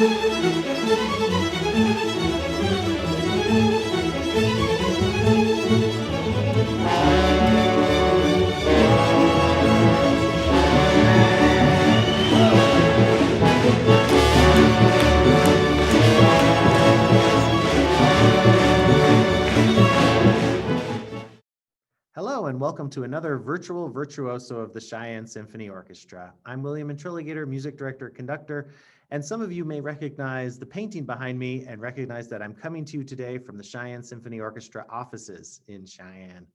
Hello and welcome to another virtual Virtuoso of the Cheyenne Symphony Orchestra. I'm William Introligator, music director, conductor, and some of you may recognize the painting behind me and recognize that I'm coming to you today from the Cheyenne Symphony Orchestra offices in Cheyenne.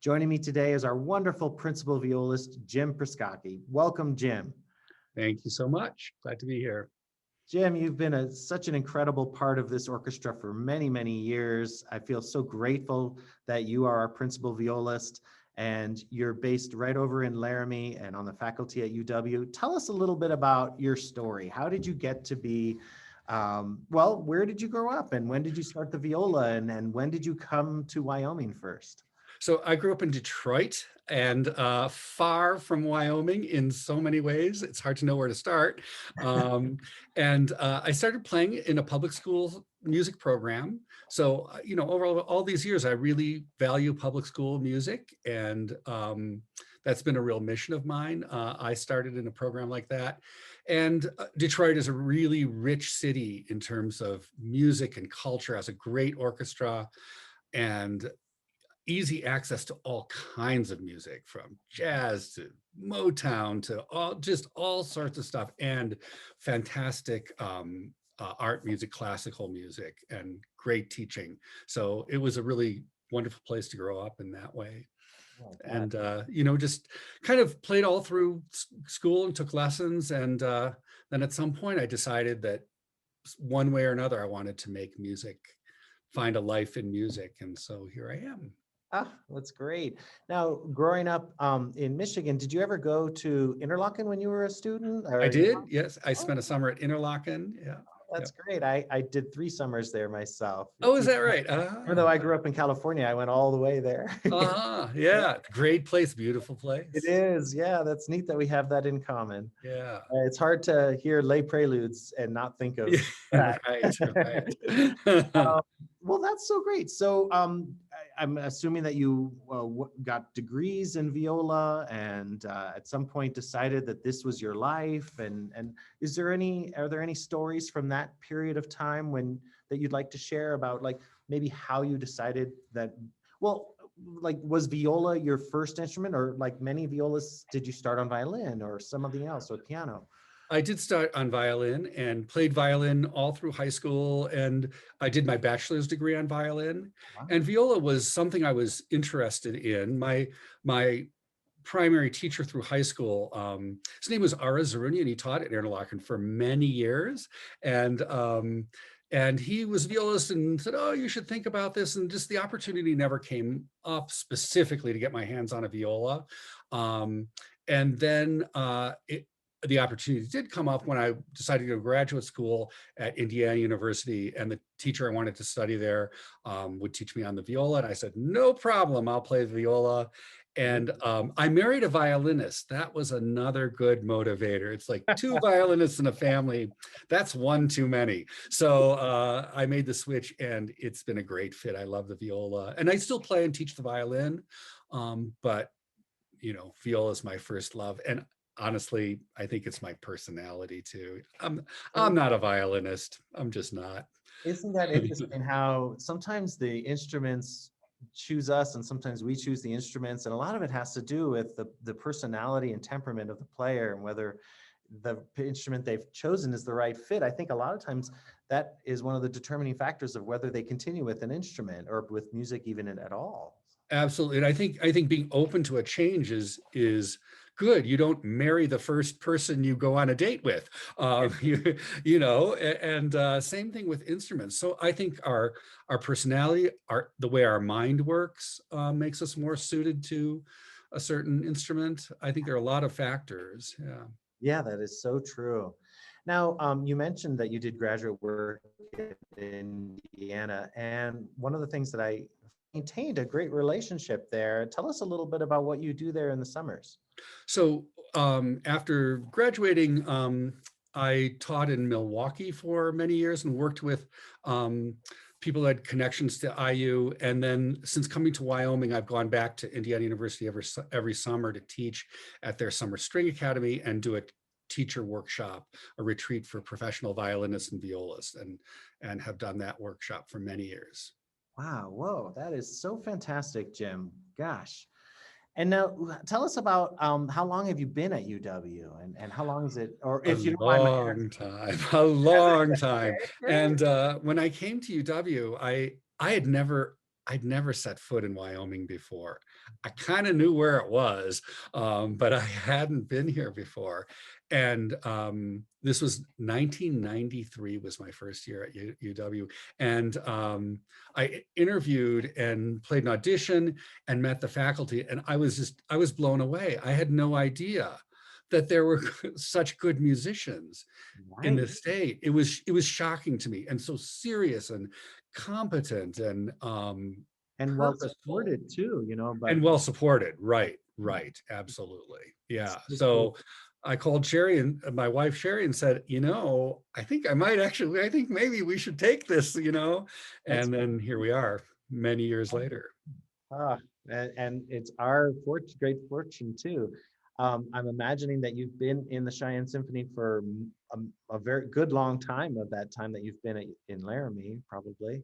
Joining me today is our wonderful principal violist, Jim Przygocki. Welcome, Jim. Thank you so much. Glad to be here. Jim, you've been such an incredible part of this orchestra for many, many years. I feel so grateful that you are our principal violist and you're based right over in Laramie and on the faculty at UW. Tell us a little bit about your story. How did you get to be, well, where did you grow up and when did you start the viola and when did you come to Wyoming first? So I grew up in Detroit and far from Wyoming in so many ways. It's hard to know where to start. I started playing in a public school music program. So, over all these years, I really value public school music. And that's been a real mission of mine. I started in a program like that. And Detroit is a really rich city in terms of music and culture, has a great orchestra and easy access to all kinds of music, from jazz to Motown to all sorts of stuff, and fantastic art music, classical music, and great teaching. So it was a really wonderful place to grow up in that way. And just kind of played all through school and took lessons, and then at some point I decided that one way or another I wanted to make music, find a life in music, and so here I am. Ah, that's great. Now, growing up in Michigan, did you ever go to Interlochen when you were a student? I did, yes. I spent a summer at Interlochen, yeah. That's great. I did 3 summers there myself. Oh, is that right? Even though I grew up in California, I went all the way there. Yeah, great place, beautiful place. It is, yeah, that's neat that we have that in common. Yeah. It's hard to hear lay preludes and not think of that. Right. Well, that's so great. So I'm assuming that you got degrees in viola and at some point decided that this was your life. And are there any stories from that period of time that you'd like to share about, like maybe how you decided that, well, like was viola your first instrument, or like many violists, did you start on violin or something else, or piano? I did start on violin and played violin all through high school, and I did my bachelor's degree on violin. Wow. And viola was something I was interested in. My primary teacher through high school, his name was Ara Zaruni, and he taught at Interlochen for many years. And he was a violist and said, oh, you should think about this. And just the opportunity never came up specifically to get my hands on a viola. And then the opportunity did come up when I decided to go to graduate school at Indiana University, and the teacher I wanted to study there would teach me on the viola. And I said, no problem, I'll play the viola. And I married a violinist. That was another good motivator. It's like 2 violinists in a family. That's one too many. So I made the switch and it's been a great fit. I love the viola and I still play and teach the violin. But, viola is my first love. And honestly, I think it's my personality too. I'm not a violinist. I'm just not. Isn't that interesting how sometimes the instruments choose us and sometimes we choose the instruments, and a lot of it has to do with the personality and temperament of the player and whether the instrument they've chosen is the right fit. I think a lot of times that is one of the determining factors of whether they continue with an instrument or with music even at all. Absolutely. And I think being open to a change is good. You don't marry the first person you go on a date with, same thing with instruments. So I think our personality, the way our mind works makes us more suited to a certain instrument. I think there are a lot of factors. Yeah. Yeah, that is so true. Now, you mentioned that you did graduate work in Indiana, and one of the things that I maintained a great relationship there. Tell us a little bit about what you do there in the summers. So after graduating, I taught in Milwaukee for many years and worked with people who had connections to IU. And then since coming to Wyoming, I've gone back to Indiana University every summer to teach at their summer string academy and do a teacher workshop, a retreat for professional violinists and violists, and have done that workshop for many years. Wow, whoa, that is so fantastic, Jim. Gosh. And now tell us about how long have you been at UW and how long is it, or A if you don't mind my long asking. time, a long time. Okay. And when I came to UW, I'd never set foot in Wyoming before. I kind of knew where it was, but I hadn't been here before. And this was 1993 was my first year at UW. And I interviewed and played an audition and met the faculty. And I was blown away. I had no idea that there were such good musicians in Right. the state. It was shocking to me, and so serious and competent and And well purposeful supported too, but and well supported. Right, right, absolutely, yeah. so cool. So I called Sherry and my wife Sherry and said, I think maybe we should take this, That's and then here we are, many years later. ah, and it's our great fortune too. I'm imagining that you've been in the Cheyenne Symphony for a very good long time of that time that you've been in Laramie, probably.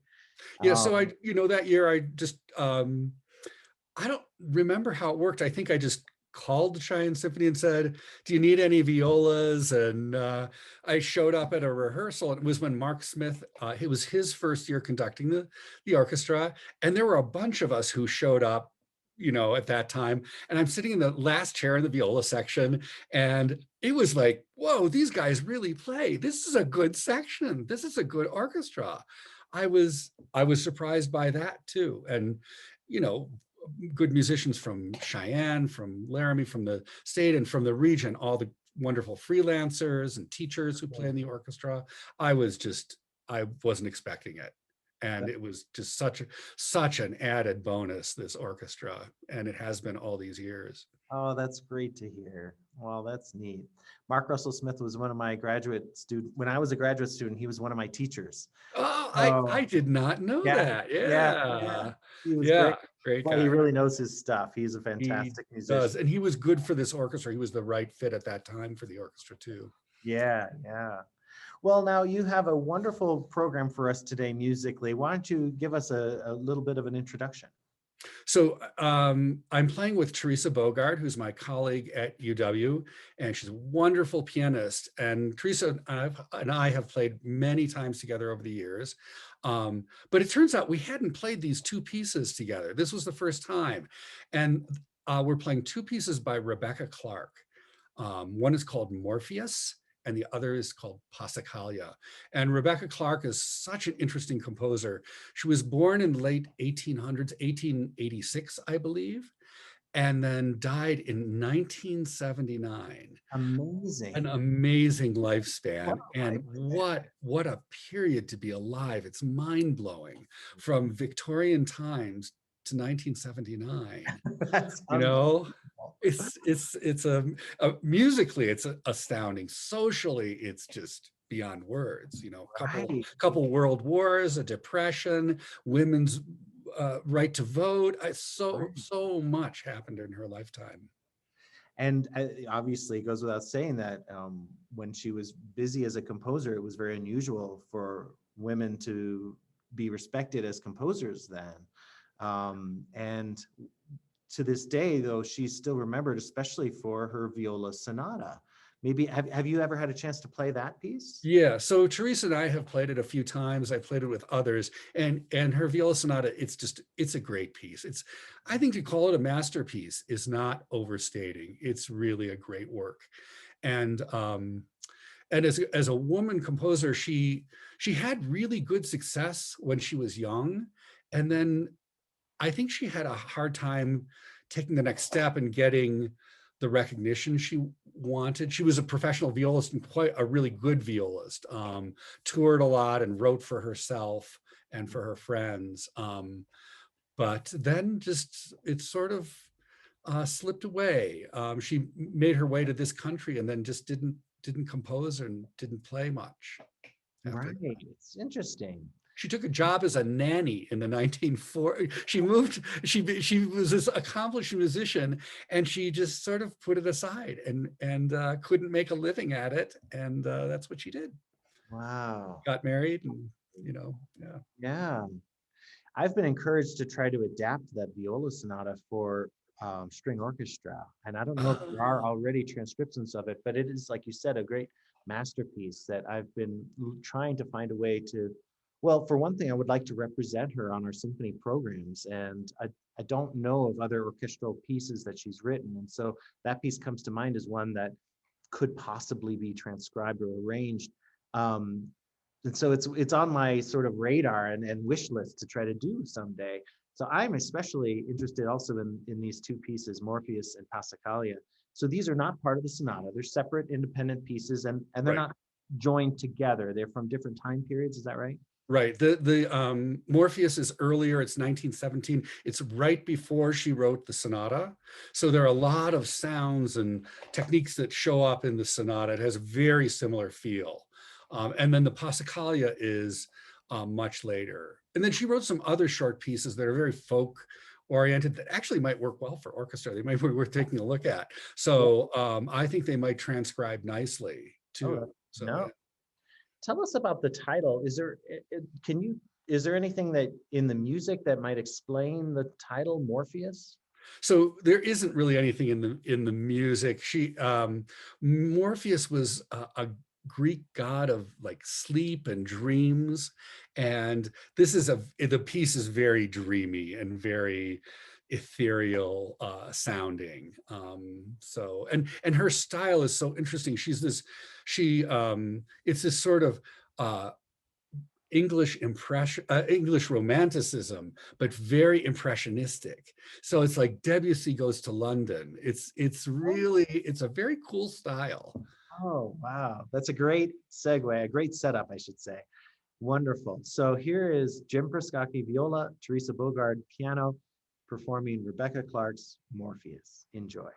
Yeah, so Um, that year I just I don't remember how it worked. I think I just called the Cheyenne Symphony and said, "Do you need any violas?" And I showed up at a rehearsal. It was when Mark Smith, it was his first year conducting the orchestra, and there were a bunch of us who showed up, at that time. And I'm sitting in the last chair in the viola section, and it was like, "Whoa, these guys really play. This is a good section. This is a good orchestra." I was surprised by that too, and you know good musicians from Cheyenne, from Laramie, from the state and from the region, all the wonderful freelancers and teachers who play in the orchestra. I was just, I wasn't expecting it. And it was just such an added bonus, this orchestra. And it has been all these years. oh, that's great to hear. Well, that's neat. Mark Russell Smith was one of my graduate student. When I was a graduate student, he was one of my teachers. Oh, I Oh, did not know yeah, that. yeah. Yeah. He was great. Yeah. Great Well, he guy. really knows his stuff. He's a He fantastic musician. does. And he was good for this orchestra. He was the right fit at that time for the orchestra too. Yeah, yeah. Well, now you have a wonderful program for us today musically. Why don't you give us a little bit of an introduction? So I'm playing with Theresa Bogard, who's my colleague at UW, and she's a wonderful pianist. And Theresa and I have played many times together over the years. But it turns out we hadn't played these two pieces together. This was the first time. And we're playing two pieces by Rebecca Clark. One is called Morpheus, and the other is called Passacaglia. And Rebecca Clark is such an interesting composer. She was born in the late 1800s, 1886, I believe, and then died in 1979. An Amazing. amazing Wow, lifespan. I And what a period to be alive. It's mind-blowing, from Victorian times to 1979. that's You know, unbelievable. it's musically it's astounding. Socially, it's just beyond words. Right. Couple world wars, a depression, women's right to vote. Right. So much happened in her lifetime. And obviously, it goes without saying that when she was busy as a composer, it was very unusual for women to be respected as composers then. And to this day, though, she's still remembered, especially for her viola sonata. Maybe have you ever had a chance to play that piece? Yeah, so Teresa and I have played it a few times. I played it with others, and her viola sonata, it's a great piece. I think to call it a masterpiece is not overstating. It's really a great work. And as a woman composer, she had really good success when she was young, and then I think she had a hard time taking the next step and getting the recognition she wanted. She was a professional violist and quite a really good violist, toured a lot and wrote for herself and for her friends. But then just it sort of slipped away. She made her way to this country and then just didn't compose and didn't play much after Right. that. It's interesting. She took a job as a nanny in the 1940s. She moved, she was this accomplished musician, and she just sort of put it aside and couldn't make a living at it. And that's what she did. Wow. Got married and, yeah. Yeah. I've been encouraged to try to adapt that viola sonata for string orchestra. And I don't know if there are already transcriptions of it, but it is, like you said, a great masterpiece that I've been trying to find a way to. Well, for one thing, I would like to represent her on our symphony programs. And I don't know of other orchestral pieces that she's written. And so that piece comes to mind as one that could possibly be transcribed or arranged. Um, and so it's on my sort of radar and wish list to try to do someday. So I'm especially interested also in these two pieces, Morpheus and Passacaglia. So these are not part of the sonata. They're separate independent pieces, and they're Right. not joined together. They're from different time periods. Is that right? Right. The Morpheus is earlier. It's 1917. It's right before she wrote the sonata. So there are a lot of sounds and techniques that show up in the sonata. It has a very similar feel. And then the Passacaglia is much later. And then she wrote some other short pieces that are very folk oriented that actually might work well for orchestra. They might be worth taking a look at. So I think they might transcribe nicely too. So No. yeah. Tell us about the title. Is there anything that in the music that might explain the title Morpheus? So there isn't really anything in the music. Morpheus was a Greek god of like sleep and dreams, and the piece is very dreamy and very ethereal sounding. So and her style is so interesting. It's this sort of English romanticism, but very impressionistic. So it's like Debussy goes to London. It's a very cool style. Oh, wow. That's a great segue, a great setup, I should say. Wonderful. So here is Jim Przygocki, viola, Theresa Bogard, piano, performing Rebecca Clark's Morpheus. Enjoy.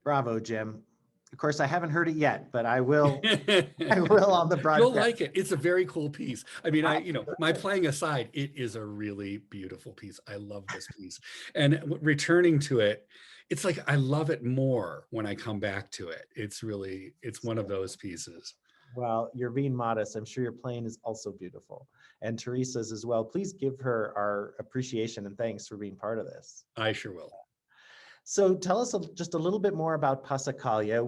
Bravo, Jim. Of course, I haven't heard it yet, but I will. I will on the broadcast. You'll like it. It's a very cool piece. I mean, my playing aside, it is a really beautiful piece. I love this piece. And returning to it, it's like I love it more when I come back to it. It's one of those pieces. Well, you're being modest. I'm sure your playing is also beautiful. And Theresa's as well. Please give her our appreciation and thanks for being part of this. I sure will. So tell us just a little bit more about Passacaglia.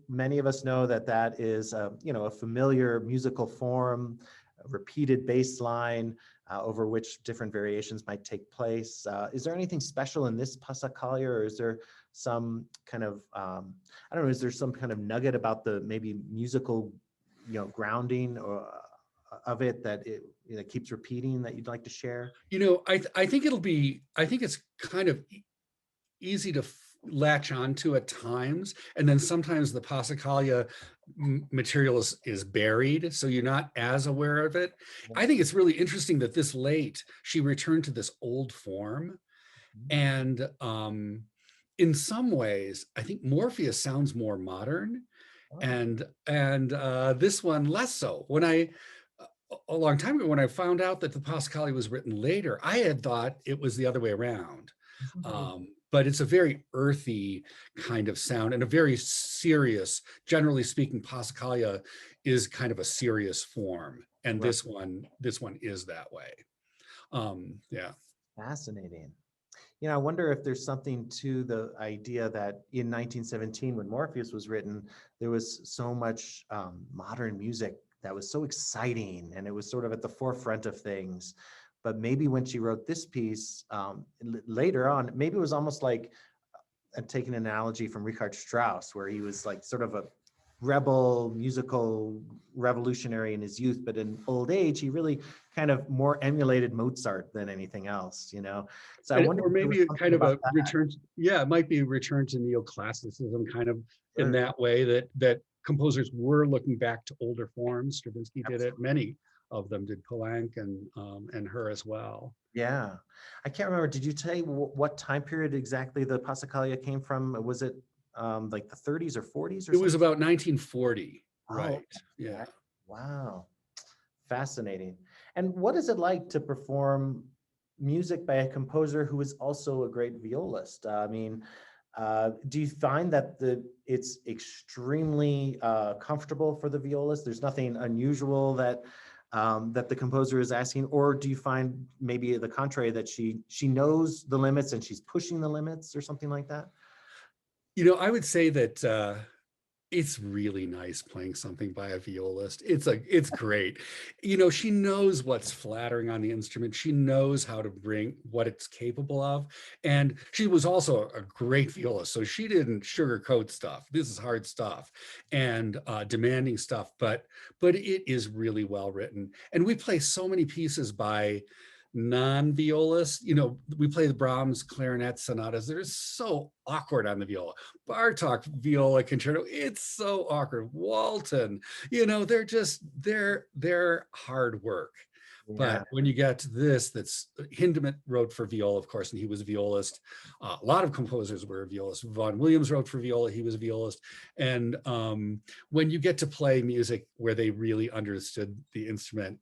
Many of us know that is a familiar musical form, a repeated bass line over which different variations might take place. Is there anything special in this Passacaglia, or is there some kind of is there some kind of nugget about the maybe musical grounding of it that it keeps repeating that you'd like to share? I think it's kind of easy to latch onto at times, and then sometimes the Passacaglia material is buried, so you're not as aware of it. I think it's really interesting that this late she returned to this old form, and in some ways I think Morpheus sounds more modern, and this one less so. When a long time ago, when I found out that the Passacaglia was written later, I had thought it was the other way around. But it's a very earthy kind of sound and a very serious, generally speaking, Passacaglia is kind of a serious form. And this one is that way. Yeah. Fascinating. I wonder if there's something to the idea that in 1917, when Morpheus was written, there was so much modern music that was so exciting, and it was sort of at the forefront of things. But maybe when she wrote this piece later on, maybe it was almost like taking an analogy from Richard Strauss, where he was like sort of a rebel musical revolutionary in his youth, but in old age, he really kind of more emulated Mozart than anything else, So I wonder, or maybe kind of a return. Yeah, it might be a return to neoclassicism, kind of in that way that composers were looking back to older forms. Stravinsky did it. Many of them did, Poulenc and her as well. Yeah, I can't remember. Did you tell what time period exactly the Passacaglia came from? Was it like the 30s or 40s or something? It was about 1940. Right. Okay. Yeah. Wow. Fascinating. And what is it like to perform music by a composer who is also a great violist? I mean, do you find that it's extremely comfortable for the violist? There's nothing unusual that the composer is asking, or do you find maybe the contrary, that she knows the limits and she's pushing the limits or something like that? I would say that it's really nice playing something by a violist. It's great. She knows what's flattering on the instrument. She knows how to bring what it's capable of. And she was also a great violist. So she didn't sugarcoat stuff. This is hard stuff and demanding stuff, but it is really well written. And we play so many pieces by non-violists. We play the Brahms clarinet sonatas. They're so awkward on the viola. Bartok viola concerto, it's so awkward. Walton, they're hard work. Yeah. But when you get to this, that's Hindemith wrote for viola, of course, and he was a violist. A lot of composers were a violist. Vaughan Williams wrote for viola, he was a violist. And when you get to play music where they really understood the instrument,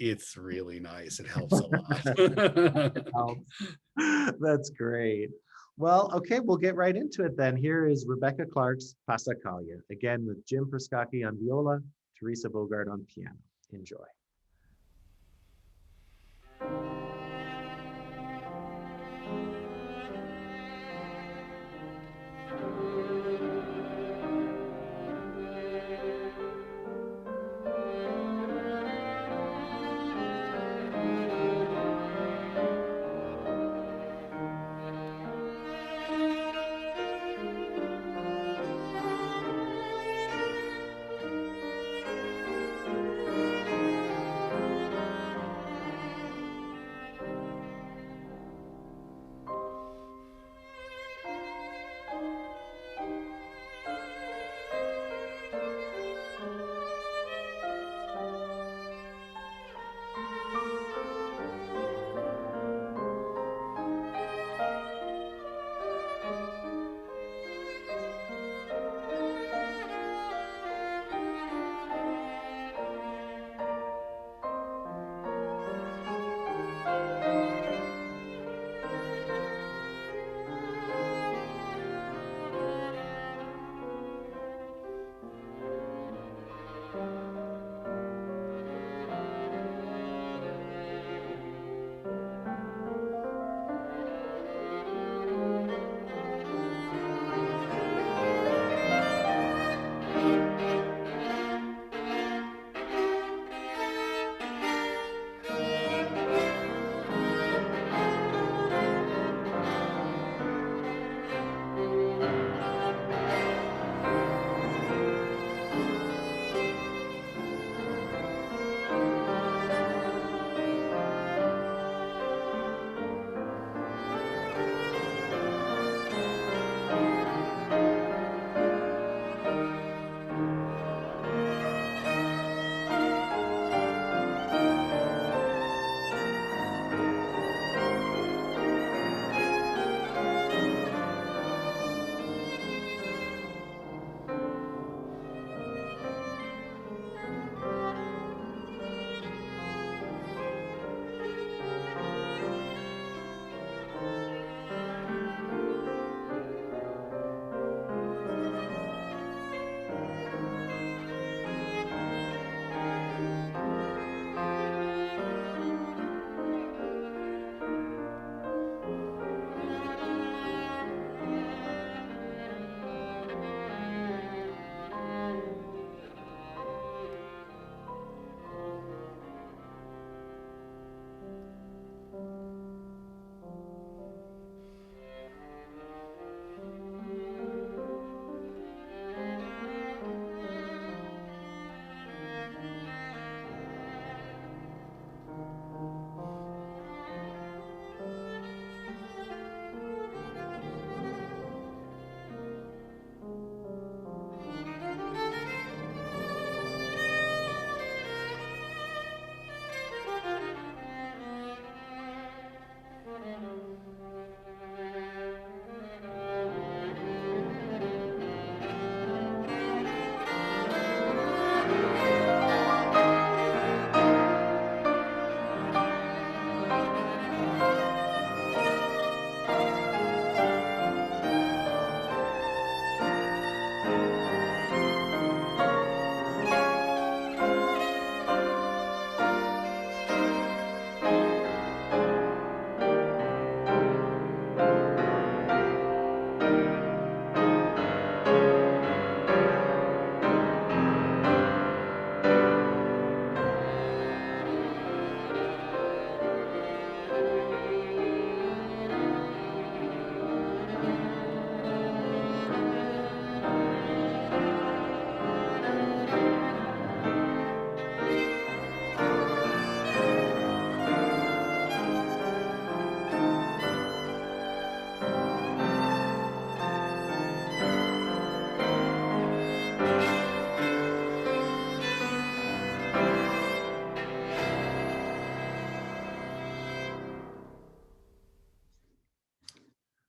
it's really nice. It helps a lot. That's great. Well, okay, we'll get right into it then. Here is Rebecca Clark's Passacaglia, again with Jim Przygocki on viola, Theresa Bogard on piano. Enjoy.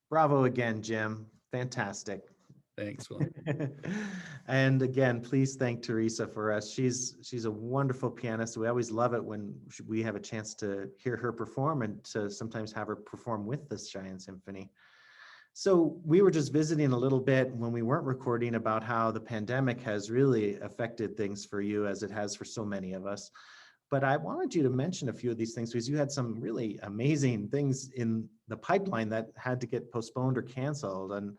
Bravo again, Jim. Fantastic. Thanks, William. And again, please thank Theresa for us. She's a wonderful pianist. We always love it when we have a chance to hear her perform and to sometimes have her perform with the Cheyenne Symphony. So we were just visiting a little bit when we weren't recording about how the pandemic has really affected things for you as it has for so many of us. But I wanted you to mention a few of these things because you had some really amazing things in the pipeline that had to get postponed or canceled. And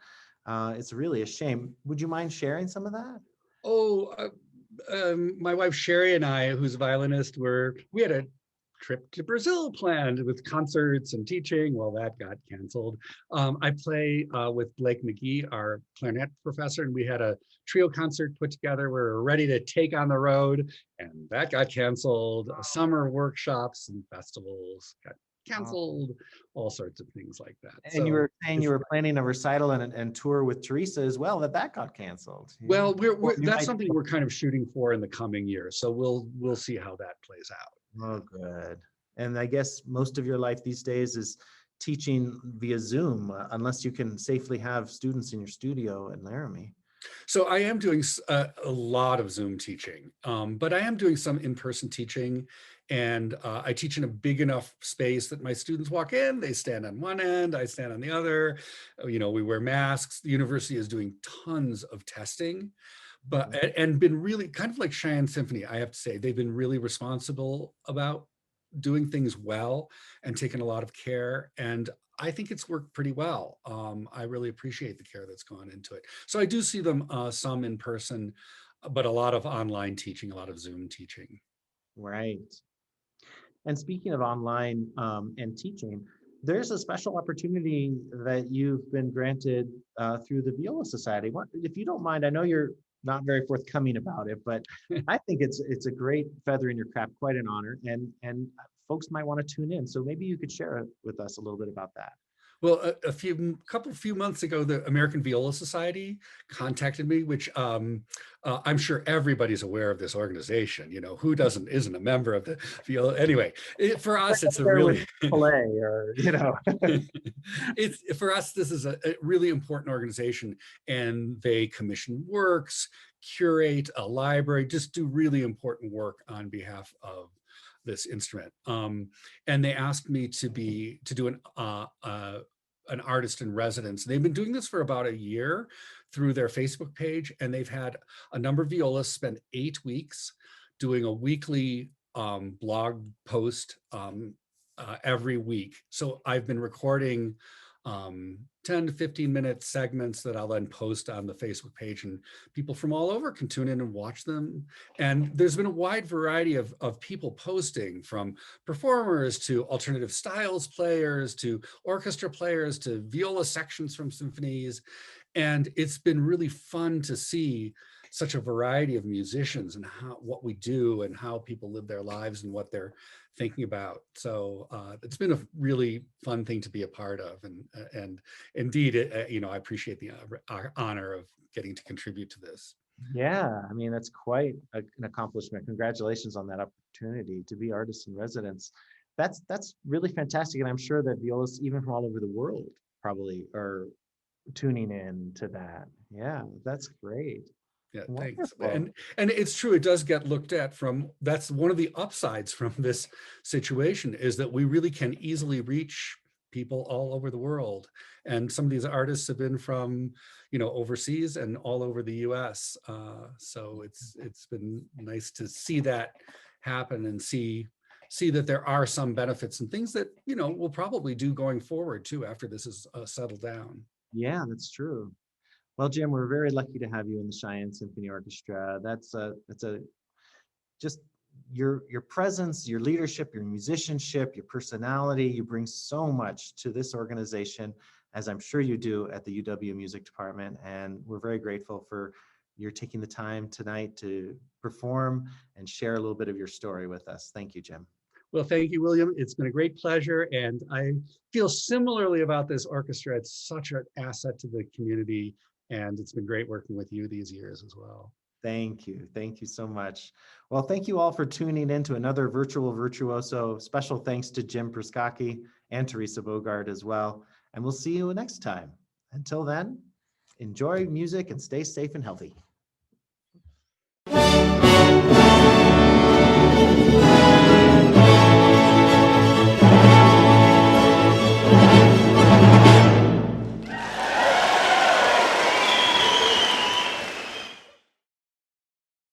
it's really a shame. Would you mind sharing some of that? Oh, my wife Sherry and I, who's a violinist, we had a trip to Brazil planned with concerts and teaching. Well, that got canceled. I play with Blake McGee, our clarinet professor, and we had a trio concert put together. We were ready to take on the road, and that got canceled. Summer workshops and festivals got canceled, all sorts of things like that. And you were saying you were planning a recital and tour with Theresa as well, that got canceled. Well, that's something we're kind of shooting for in the coming year. So we'll see how that plays out. Oh, good. And I guess most of your life these days is teaching via Zoom, unless you can safely have students in your studio at Laramie. So I am doing a lot of Zoom teaching, but I am doing some in-person teaching, and I teach in a big enough space that my students walk in, they stand on one end, I stand on the other. We wear masks. The university is doing tons of testing, but and been really kind of like Cheyenne Symphony. I have to say they've been really responsible about doing things well and taking a lot of care. And I think it's worked pretty well. I really appreciate the care that's gone into it. So I do see them some in person, but a lot of online teaching, a lot of Zoom teaching. Right. And speaking of online and teaching, there's a special opportunity that you've been granted through the Viola Society. If you don't mind, I know you're not very forthcoming about it, but I think it's a great feather in your cap, quite an honor, and folks might want to tune in. So maybe you could share with us a little bit about that. Well, a few months ago, the American Viola Society contacted me, which I'm sure everybody's aware of this organization. Who isn't a member of the Viola? Anyway, for us, it's a really play, or it's for us. This is a really important organization, and they commission works, curate a library, just do really important work on behalf of this instrument. And they asked me to do an artist in residence. They've been doing this for about a year through their Facebook page, and they've had a number of violists spend 8 weeks doing a weekly blog post every week. So I've been recording 10 to 15 minute segments that I'll then post on the Facebook page, and people from all over can tune in and watch them. And there's been a wide variety of people posting, from performers to alternative styles players to orchestra players to viola sections from symphonies. And it's been really fun to see such a variety of musicians and what we do and how people live their lives and what they're thinking about. So it's been a really fun thing to be a part of, and indeed, I appreciate the honor of getting to contribute to this. Yeah, I mean, that's quite an accomplishment. Congratulations on that opportunity to be artists in residence. That's really fantastic, and I'm sure that violists, even from all over the world, probably are tuning in to that. Yeah, that's great. Yeah, Wonderful. thanks. And it's true, it does get looked at that's one of the upsides from this situation, is that we really can easily reach people all over the world. And some of these artists have been from, overseas and all over the US. So it's been nice to see that happen and see that there are some benefits and things that, we'll probably do going forward too, after this is settled down. Yeah, that's true. Well, Jim, we're very lucky to have you in the Cheyenne Symphony Orchestra. That's just your presence, your leadership, your musicianship, your personality. You bring so much to this organization, as I'm sure you do at the UW Music Department. And we're very grateful for your taking the time tonight to perform and share a little bit of your story with us. Thank you, Jim. Well, thank you, William. It's been a great pleasure. And I feel similarly about this orchestra. It's such an asset to the community. And it's been great working with you these years as well. Thank you. Thank you so much. Well, thank you all for tuning in to another virtual Virtuoso. Special thanks to Jim Przygocki and Theresa Bogard as well. and we'll see you next time. Until then, enjoy music and stay safe and healthy.